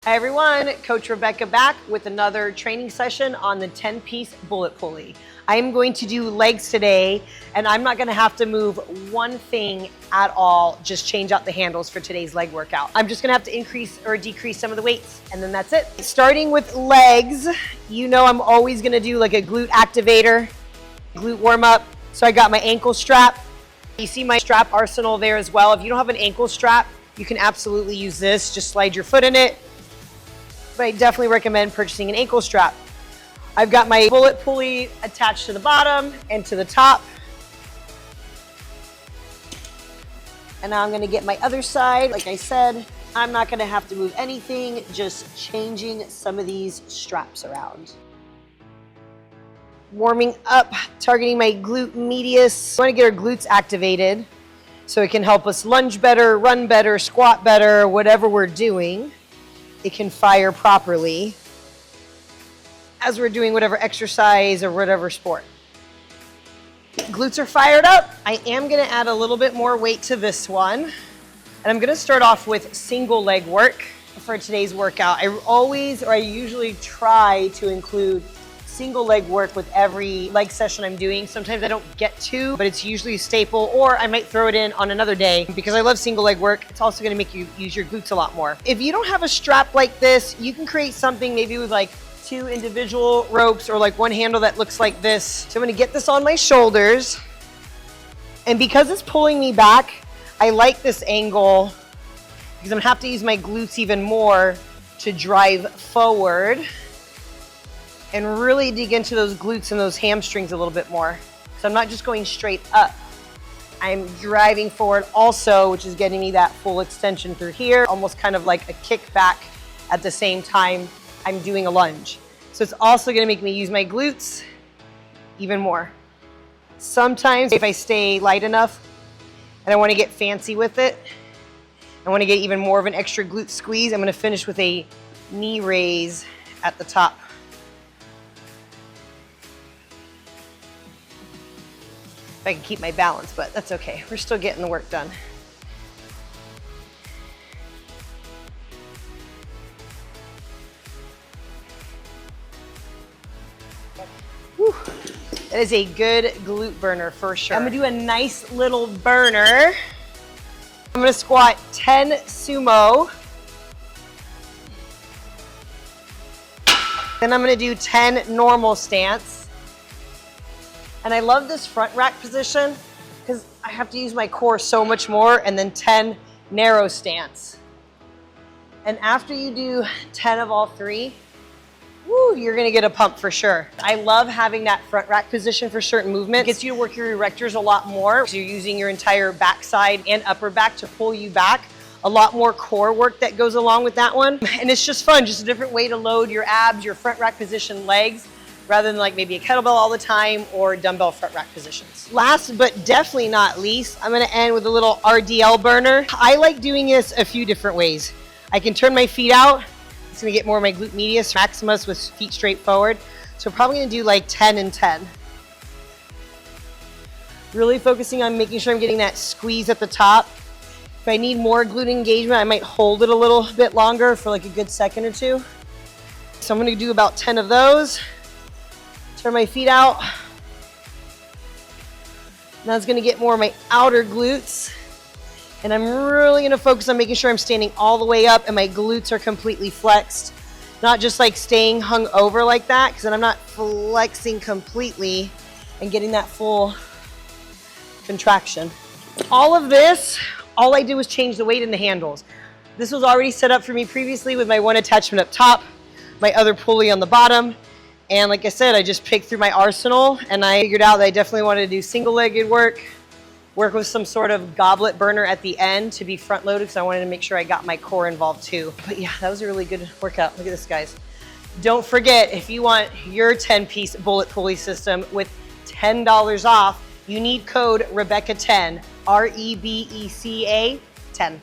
Hi everyone, Coach Rebeca back with another training session on the 10-piece bullet pulley. I am going to do legs today, and I'm not gonna have to move one thing at all, just change out the handles for today's leg workout. I'm just gonna have to increase or decrease some of the weights, and then that's it. Starting with legs, you know I'm always gonna do like a glute activator, glute warm up. So I got my ankle strap. You see my strap arsenal there as well. If you don't have an ankle strap, you can absolutely use this. Just slide your foot in it. But I definitely recommend purchasing an ankle strap. I've got my bullet pulley attached to the bottom and to the top. And now I'm gonna get my other side. Like I said, I'm not gonna have to move anything, just changing some of these straps around. Warming up, targeting my glute medius. I wanna get our glutes activated so it can help us lunge better, run better, squat better, whatever we're doing. It can fire properly as we're doing whatever exercise or whatever sport. Glutes are fired up. I am gonna add a little bit more weight to this one. And I'm gonna start off with single leg work for today's workout. I usually try to include single leg work with every leg session I'm doing. Sometimes I don't get to, but it's usually a staple, or I might throw it in on another day because I love single leg work. It's also gonna make you use your glutes a lot more. If you don't have a strap like this, you can create something maybe with like 2 individual ropes or like one handle that looks like this. So I'm gonna get this on my shoulders. And because it's pulling me back, I like this angle because I'm gonna have to use my glutes even more to drive forward and really dig into those glutes and those hamstrings a little bit more. So I'm not just going straight up. I'm driving forward also, which is getting me that full extension through here, almost kind of like a kickback at the same time I'm doing a lunge. So it's also gonna make me use my glutes even more. Sometimes if I stay light enough and I wanna get fancy with it, I wanna get even more of an extra glute squeeze, I'm gonna finish with a knee raise at the top. If I can keep my balance, but that's okay. We're still getting the work done. Whew. That is a good glute burner for sure. I'm gonna do a nice little burner. I'm gonna squat 10 sumo. Then I'm gonna do 10 normal stance. And I love this front rack position because I have to use my core so much more, and then 10 narrow stance. And after you do 10 of all 3, woo, you're gonna get a pump for sure. I love having that front rack position for certain movements. It gets you to work your erectors a lot more. So you're using your entire backside and upper back to pull you back. A lot more core work that goes along with that one. And it's just fun, just a different way to load your abs, your front rack position legs, rather than like maybe a kettlebell all the time or dumbbell front rack positions. Last but definitely not least, I'm gonna end with a little RDL burner. I like doing this a few different ways. I can turn my feet out. It's gonna get more of my glute medius, maximus with feet straight forward. So we're probably gonna do like 10 and 10. Really focusing on making sure I'm getting that squeeze at the top. If I need more glute engagement, I might hold it a little bit longer for like a good second or 2. So I'm gonna do about 10 of those. Turn my feet out. Now it's gonna get more of my outer glutes. And I'm really gonna focus on making sure I'm standing all the way up and my glutes are completely flexed. Not just like staying hung over like that, because then I'm not flexing completely and getting that full contraction. All of this, all I did was change the weight in the handles. This was already set up for me previously with my one attachment up top, my other pulley on the bottom. And like I said, I just picked through my arsenal and I figured out that I definitely wanted to do single-legged work with some sort of goblet burner at the end to be front-loaded because I wanted to make sure I got my core involved too. But yeah, that was a really good workout. Look at this, guys. Don't forget, if you want your 10-piece bullet pulley system with $10 off, you need code Rebeca10, REBECA 10.